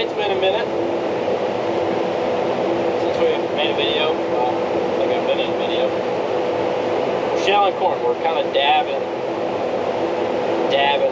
Anyway, it's been a minute since we made a video. Well, I think I've been in a video. We're shelling corn. We're kind of dabbing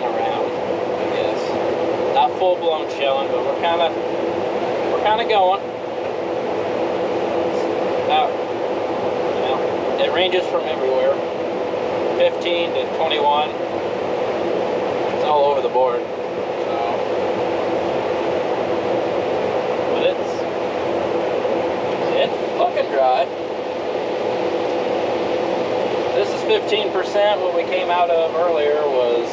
around, I guess. Not full-blown shelling, but we're kind of going. Now, you know, it ranges from everywhere, 15 to 21. It's all over the board. It's looking dry. This is 15%. What we came out of earlier was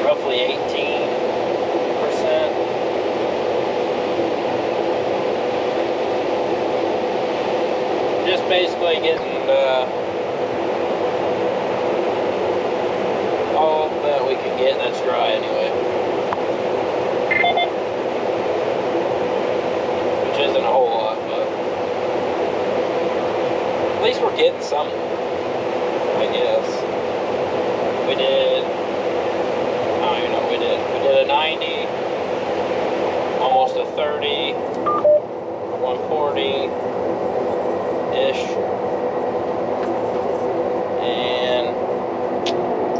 roughly 18%. Just basically getting all that we can get, and that's dry anyway. Which isn't a whole lot, but at least we're getting something, I guess. We did, I don't even know what we did. We did a 90, almost a 30, 140-ish. And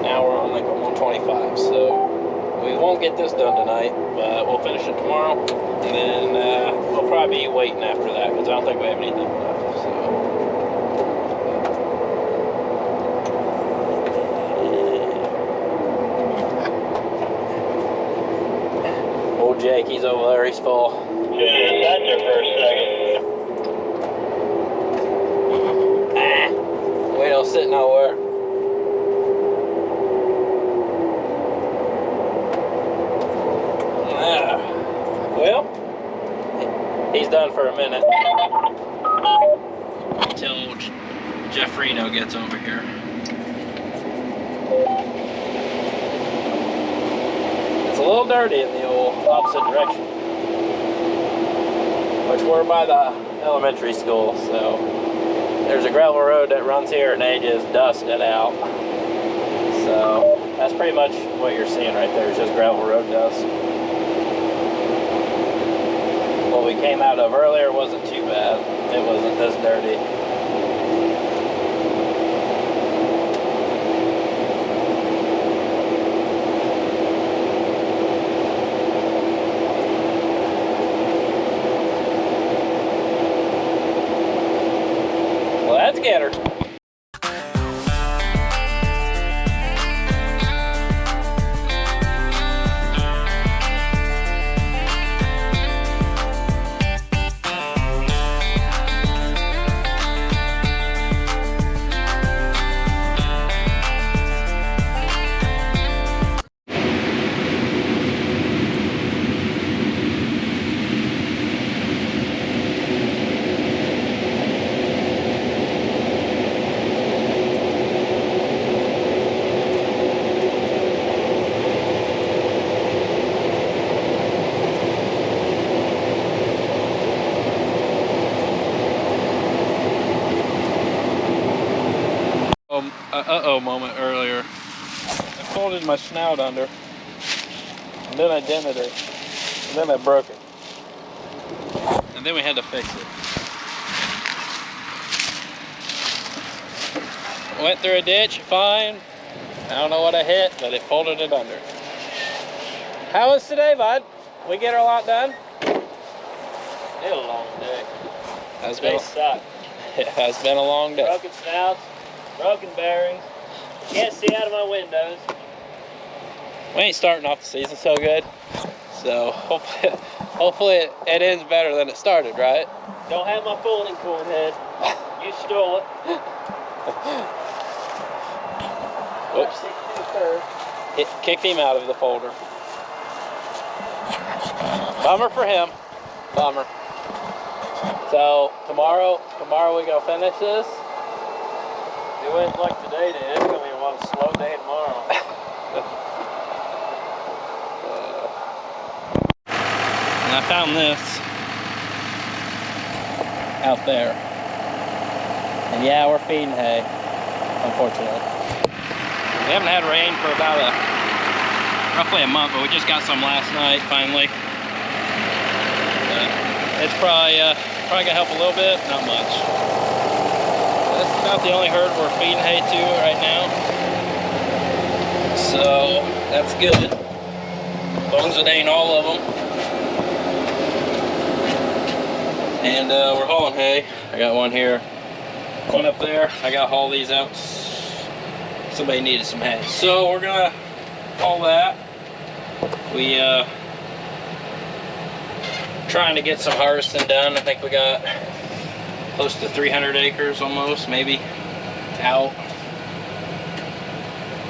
now we're on like a 125, so we won't get this done tonight, but we'll finish it tomorrow. And then we'll probably be waiting after that because I don't think we have anything left. So. Old Jake, he's over there, he's full. Just sat there for a second. We don't sit nowhere. Well, he's done for a minute until Jeffrino gets over here. It's a little dirty in the old opposite direction, which we're by the elementary school, so there's a gravel road that runs here and they just dust it out. So that's pretty much what you're seeing right there, is just gravel road dust. What we came out of earlier wasn't too bad. It wasn't this dirty. Well, that's getter. Uh-oh moment earlier. I folded my snout under, and then I dented it, and then I broke it. And then we had to fix it. Went through a ditch, fine. I don't know what I hit, but it folded it under. How was today, bud? We get our lot done? It was a long day. They suck. It has been a long day. Broken snouts, broken bearings. Can't see out of my windows. We ain't starting off the season so good, so hopefully it ends better than it started, right? Don't have my folding corn head. You stole it. Oops. It kicked him out of the folder. Bummer for him. Bummer. So tomorrow we go finish this. It went like today did. It's gonna be a slow day tomorrow. And I found this out there. And yeah, we're feeding hay, unfortunately. We haven't had rain for about roughly a month, but we just got some last night finally. it's probably gonna help a little bit, not much. This is about the only herd we're feeding hay to right now, so that's good. As long as it ain't all of them. And we're hauling hay. I got one here, one up there. I gotta haul these out. Somebody needed some hay, so we're gonna haul that. We trying to get some harvesting done. I think we got close to 300 acres almost, maybe, out.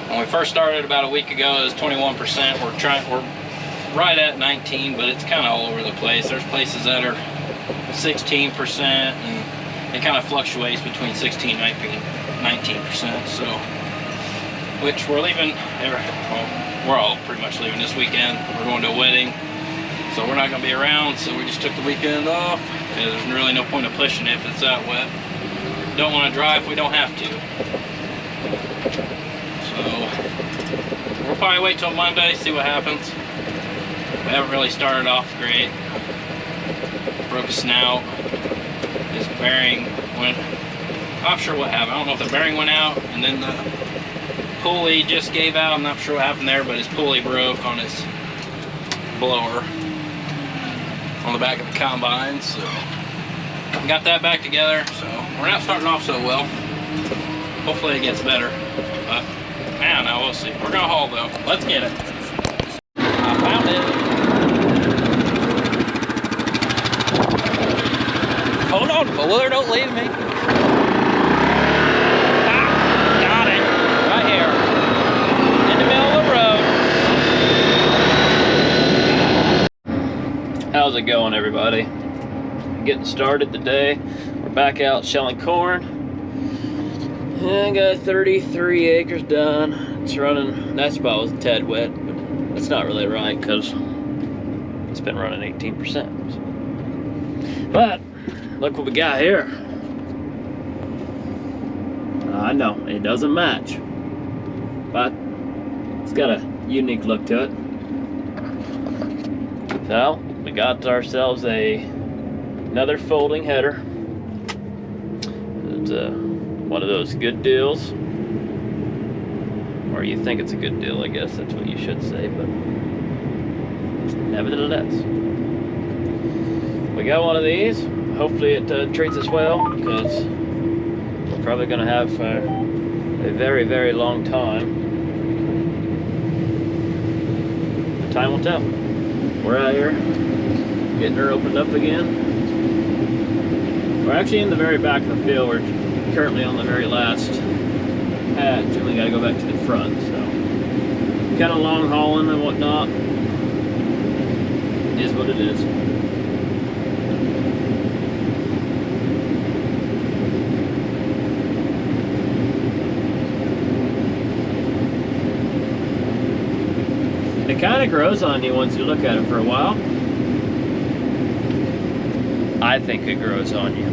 When we first started about a week ago, it was 21%. We're right at 19, but it's kind of all over the place. There's places that are 16%, and it kind of fluctuates between 16 and 19%. So, which we're leaving. Well, we're all pretty much leaving this weekend. We're going to a wedding, so we're not going to be around. So we just took the weekend off. There's really no point of pushing it if it's that wet. Don't want to drive if we don't have to. So we'll probably wait till Monday, see what happens. We haven't really started off great. Broke a snout. His bearing went, I'm not sure what happened. I don't know if the bearing went out and then the pulley just gave out. I'm not sure what happened there, but his pulley broke on his blower on the back of the combine. So we got that back together. So we're not starting off so well. Hopefully it gets better. But I don't know, we'll see. We're gonna haul though. Let's get it. I found it. Hold on, Fuller, don't leave me. Ah, got it. Right here. In the middle of the road. How's it going, everybody? Getting started today. We're back out shelling corn. I got 33 acres done. It's running, that spot was a tad wet, but it's not really right because it's been running 18%. But look what we got here. I know, it doesn't match, but it's got a unique look to it. So, we got ourselves another folding header. It's one of those good deals. Or you think it's a good deal, I guess that's what you should say, but nevertheless. We got one of these. Hopefully it treats us well, because we're probably going to have a very, very long time. The time will tell. We're out here getting her opened up again. We're actually in the very back of the field. We're currently on the very last patch, and we got to go back to the front. So kind of long hauling and whatnot. It is what it is. It kind of grows on you once you look at it for a while. I think it grows on you.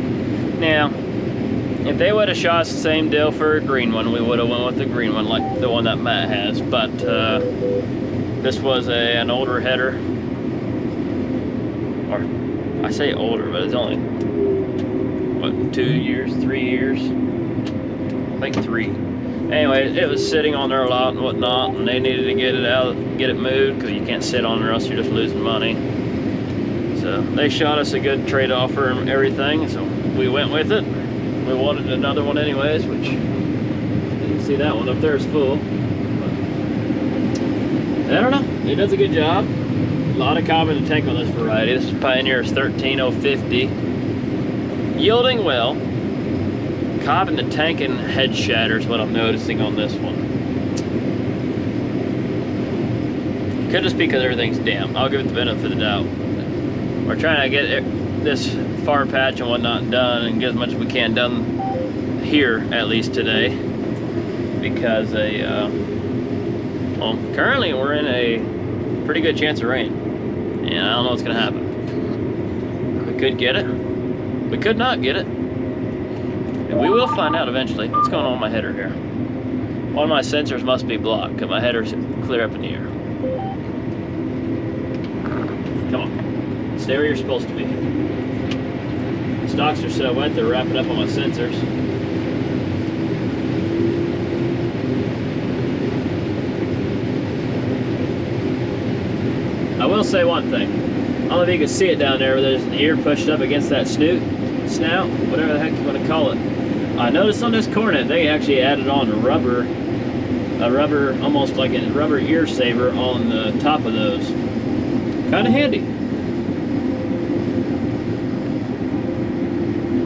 Now, if they would have shot us the same deal for a green one, we would have went with the green one, like the one that Matt has. But this was an older header. Or, I say older, but it's only, what, 2 years, 3 years? I think 3. Anyway, it was sitting on their lot and whatnot, and they needed to get it out, get it moved, because you can't sit on it or else you're just losing money. So they shot us a good trade offer and everything, so we went with it. We wanted another one anyways, which you can see that one up there is full. But I don't know, it does a good job. A lot of cob in the tank on this variety. This is Pioneer's 13050. Yielding well. Cob in the tank and head shatter is what I'm noticing on this one. Could just be because everything's damp. I'll give it the benefit of the doubt. We're trying to get this far patch and whatnot done and get as much as we can done here, at least today, because well, currently we're in a pretty good chance of rain, and I don't know what's gonna happen. We could get it, we could not get it, and we will find out eventually. What's going on with my header here? One of my sensors must be blocked because my header's clear up in the air. Come on, stay where you're supposed to be. Stalks are so wet, they're wrapping up on my sensors. I will say one thing. I don't know if you can see it down there, but there's an ear pushed up against that snout, whatever the heck you want to call it. I noticed on this cornet, they actually added on a rubber, almost like a rubber ear saver on the top of those. Kind of handy.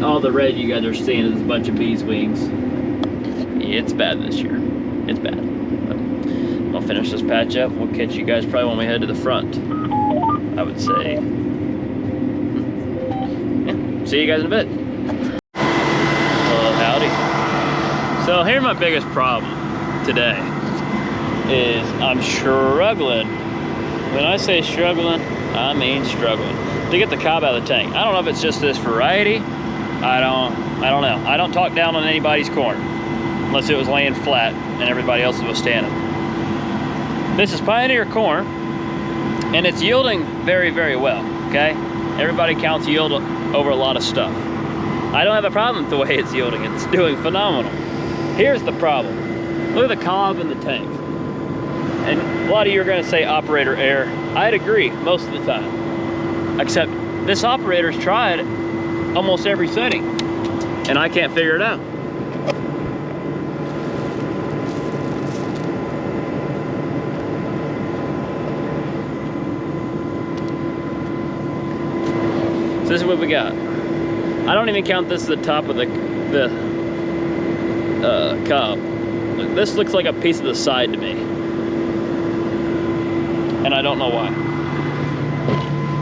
All the red you guys are seeing is a bunch of bees' wings. It's bad this year. It's bad. But I'll finish this patch up. We'll catch you guys probably when we head to the front, I would say. Yeah, see you guys in a bit. Well, howdy. So here's my biggest problem today is I'm struggling. When I say struggling, I mean struggling to get the cob out of the tank. I don't know if it's just this variety. I don't know. I don't talk down on anybody's corn unless it was laying flat and everybody else was standing. This is Pioneer corn and it's yielding very, very well, okay? Everybody counts yield over a lot of stuff. I don't have a problem with the way it's yielding. It's doing phenomenal. Here's the problem. Look at the cob in the tank. And a lot of you are gonna say operator error. I'd agree most of the time. Except this operator's tried almost every setting and I can't figure it out. So this is what we got. I don't even count this as the top of the cob. This looks like a piece of the side to me. And I don't know why.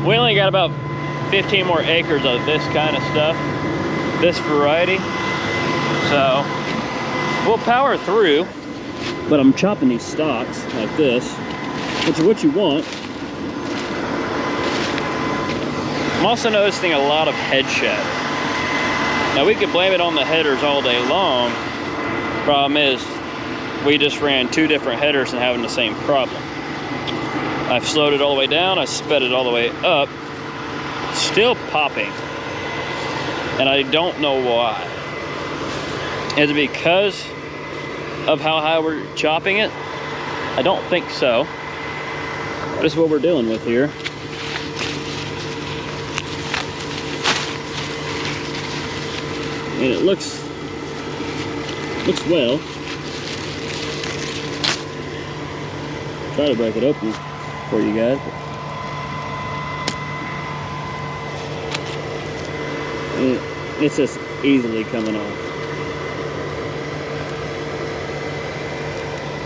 We only got about 15 more acres of this kind of stuff, this variety. So we'll power through, but I'm chopping these stalks like this, which is what you want. I'm also noticing a lot of head shatter. Now we could blame it on the headers all day long. Problem is, we just ran 2 different headers and having the same problem. I've slowed it all the way down, I sped it all the way up, still popping, and I don't know why. Is it because of how high we're chopping it? I don't think so. This is what we're dealing with here. And it looks well. Try to break it open for you guys. And it's just easily coming off.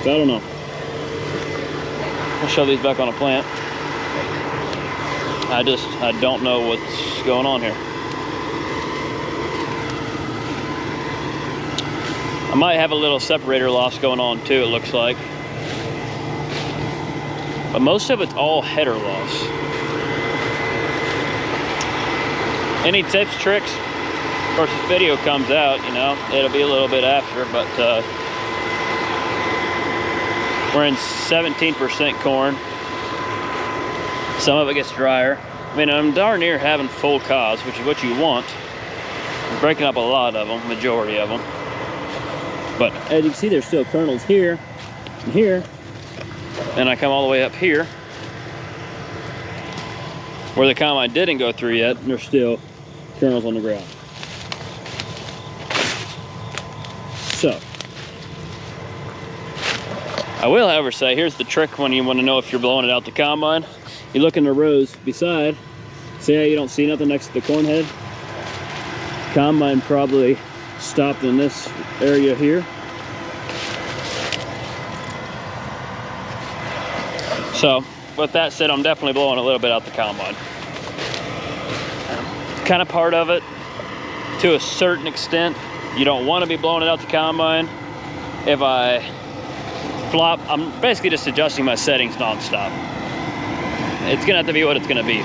So I don't know. I'll shove these back on a plant. I don't know what's going on here. I might have a little separator loss going on too, it looks like. But most of it's all header loss. Any tips, tricks? Of course, this video comes out, you know, it'll be a little bit after, but we're in 17% corn. Some of it gets drier. I mean, I'm darn near having full cobs, which is what you want. I'm breaking up a lot of them, majority of them. But as you can see, there's still kernels here and here. And I come all the way up here where the combine didn't go through yet, and there's still kernels on the ground. So, I will, however, say, here's the trick when you want to know if you're blowing it out the combine. You look in the rows beside, see how you don't see nothing next to the corn head? Combine probably stopped in this area here. So, with that said, I'm definitely blowing a little bit out the combine. Kind of part of it, to a certain extent. You don't want to be blowing it out the combine. If I flop, I'm basically just adjusting my settings non-stop. It's gonna have to be what it's gonna be.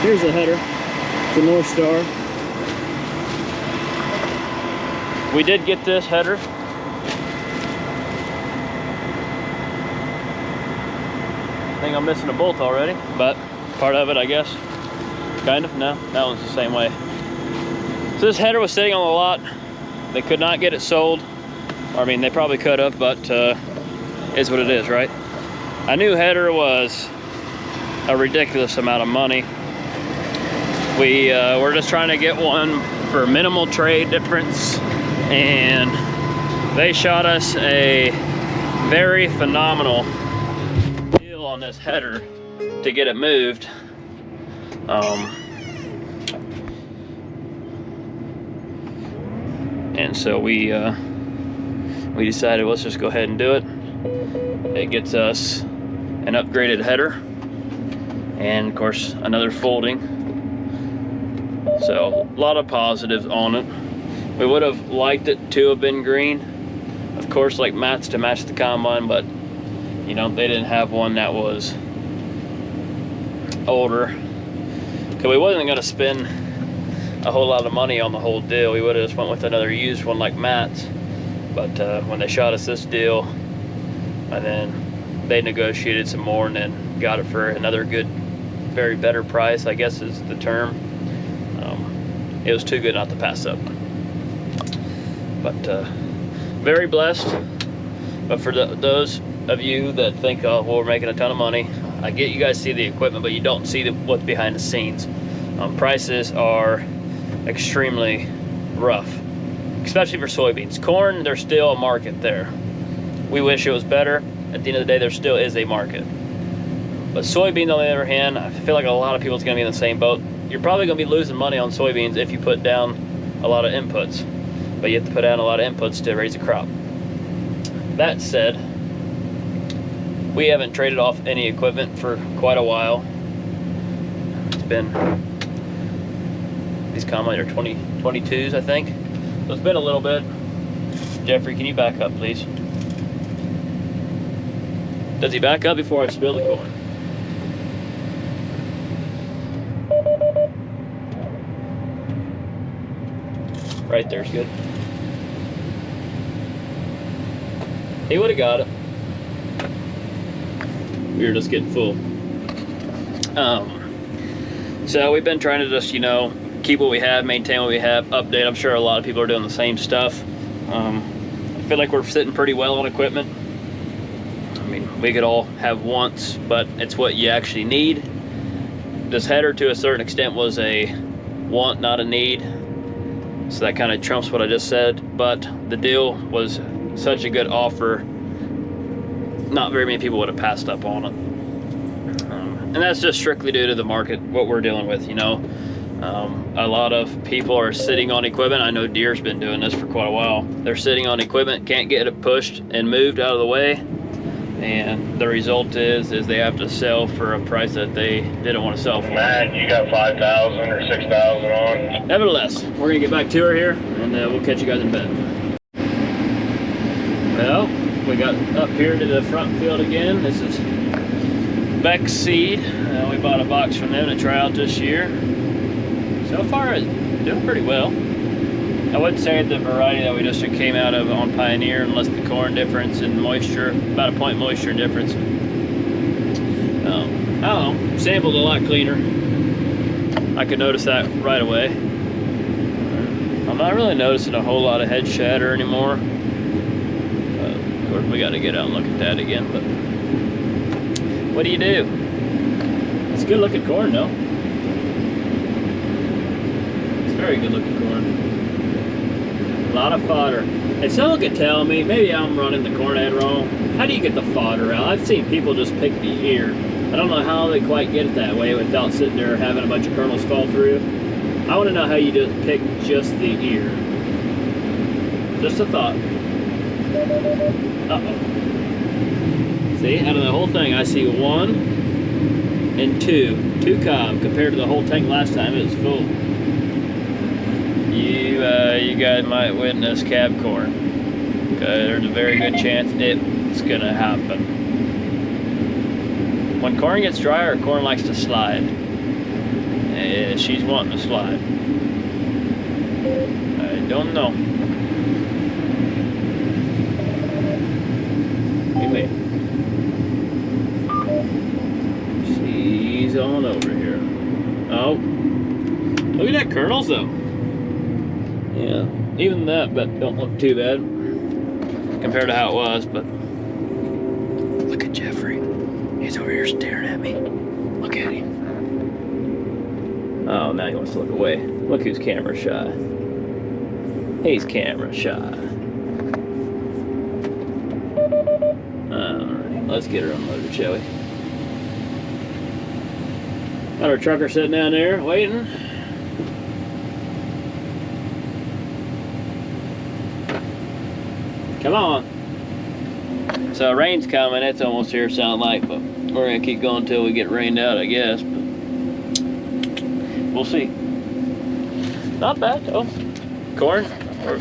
Here's the header, it's a North Star. We did get this header. I think I'm missing a bolt already, but part of it, I guess. Kind of, no, that one's the same way. So this header was sitting on the lot. They could not get it sold. I mean, they probably could have, but is what it is, right? A new header was a ridiculous amount of money. We were just trying to get one for minimal trade difference, and they shot us a very phenomenal deal on this header to get it moved. And so we decided, let's just go ahead and do it. It gets us an upgraded header, and of course another folding. So a lot of positives on it. We would have liked it to have been green, of course, like mats to match the combine, but you know, they didn't have one that was older. Because we wasn't going to spend a whole lot of money on the whole deal. We would have just went with another used one like Matt's, but when they shot us this deal, and then they negotiated some more and then got it for another good, very better price, I guess is the term. It was too good not to pass up. But very blessed. But for those of you that think, oh, well, we're making a ton of money, I get you guys see the equipment, but you don't see what's behind the scenes. Prices are extremely rough, especially for soybeans. Corn, there's still a market there. We wish it was better. At the end of the day, there still is a market. But soybeans, on the other hand, I feel like a lot of people's gonna be in the same boat. You're probably gonna be losing money on soybeans if you put down a lot of inputs, but you have to put down a lot of inputs to raise a crop. That said, we haven't traded off any equipment for quite a while. It's been, these combines are 2022s, I think. So it's been a little bit. Jeffrey, can you back up, please? Does he back up before I spill the corn? Right there's good. He would have got it. We were just getting full. So we've been trying to just, you know, keep what we have, maintain what we have, update. I'm sure a lot of people are doing the same stuff. I feel like we're sitting pretty well on equipment. I mean, we could all have wants, but it's what you actually need. This header, to a certain extent, was a want, not a need. So that kind of trumps what I just said. But the deal was such a good offer, not very many people would have passed up on it. And that's just strictly due to the market, what we're dealing with, you know. A lot of people are sitting on equipment. I know Deere's been doing this for quite a while. They're sitting on equipment, can't get it pushed and moved out of the way, and the result is they have to sell for a price that they didn't want to sell for. Man, you got 5,000 or 6,000 on. Nevertheless, we're gonna get back to her here, and we'll catch you guys in bed. Well, we got up here to the front field again. This is Beck's seed. We bought a box from them to try out this year. So far, it's doing pretty well. I wouldn't say the variety that we just came out of on Pioneer, unless the corn difference and moisture, about a point moisture difference. I don't know, sampled a lot cleaner. I could notice that right away. I'm not really noticing a whole lot of head shatter anymore. Of course, we got to get out and look at that again, but what do you do? It's good looking corn, though. It's very good looking corn. A lot of fodder. And someone could tell me, maybe I'm running the corn head wrong, how do you get the fodder out? I've seen people just pick the ear. I don't know how they quite get it that way without sitting there having a bunch of kernels fall through. I want to know how you just pick just the ear. Just a thought. Uh-oh. See, out of the whole thing, I see 1 and 2 cob compared to the whole tank last time. It was full. You guys might witness cab corn. Okay, there's a very good chance it's gonna happen. When corn gets drier, corn likes to slide. She's wanting to slide. I don't know. Wait. She's on over here. Oh, look at that kernels though. Even that, but don't look too bad compared to how it was. But look at Jeffrey. He's over here staring at me. Look at him. Oh, now he wants to look away. Look who's camera shy. He's camera shy. Alright, let's get her unloaded, shall we? Got our trucker sitting down there waiting. Come on. So rain's coming, it's almost here, sound like, but we're gonna keep going until we get rained out, I guess. But we'll see. Not bad though. Corn,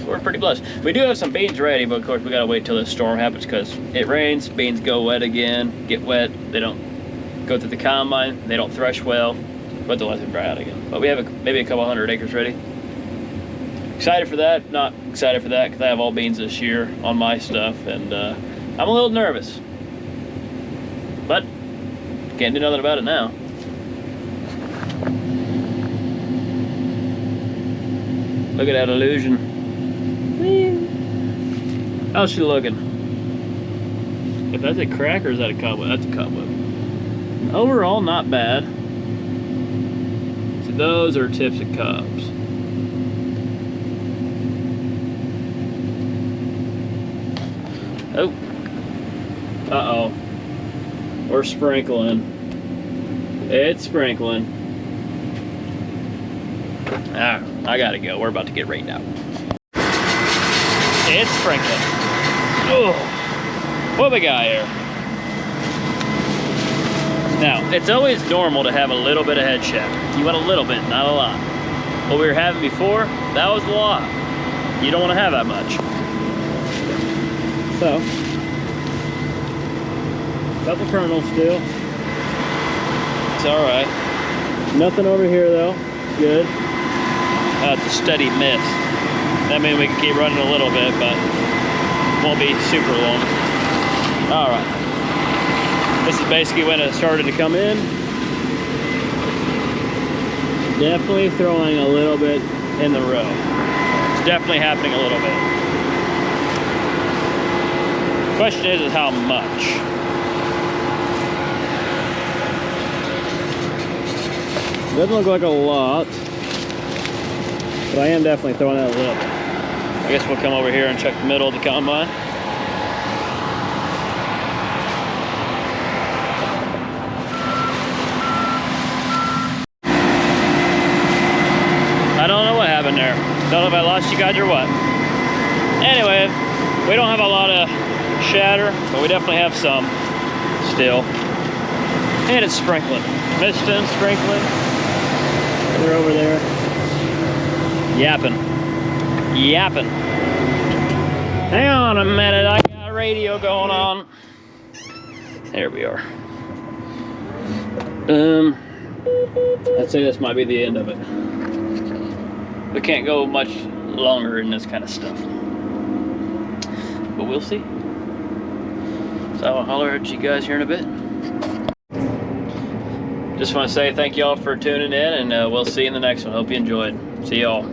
we're pretty blessed. We do have some beans ready, but of course we gotta wait till the storm happens because it rains, beans go wet again, get wet, they don't go through the combine, they don't thresh well, but they'll let them dry out again. But we have maybe a couple hundred acres ready. Excited for that, not excited for that because I have all beans this year on my stuff, and I'm a little nervous. But can't do nothing about it now. Look at that illusion. How's she looking? If that's a crack or is that a cobweb? That's a cobweb. Overall, not bad. So those are tips of cobs. Oh. Uh-oh. We're sprinkling. It's sprinkling. Ah, I gotta go. We're about to get rained out. It's sprinkling. Oh, what we got here? Now, it's always normal to have a little bit of head shatter. You want a little bit, not a lot. What we were having before, that was a lot. You don't want to have that much. So, couple kernels still. It's all right. Nothing over here though. Good. It's a steady mist. That means we can keep running a little bit, but won't be super long. All right. This is basically when it started to come in. Definitely throwing a little bit in the row. It's definitely happening a little bit. Question is how much? Doesn't look like a lot, but I am definitely throwing out a little bit. I guess we'll come over here and check the middle of the combine. I don't know what happened there. Don't know if I lost you guys or what. Anyway, we don't have a lot of shatter, but we definitely have some still. And it's sprinkling. Misting, sprinkling. They're over there. Yapping. Yapping. Hang on a minute, I got a radio going on. There we are. I'd say this might be the end of it. We can't go much longer in this kind of stuff. But we'll see. So I'll holler at you guys here in a bit. Just want to say thank y'all for tuning in, and we'll see you in the next one. Hope you enjoyed. See y'all.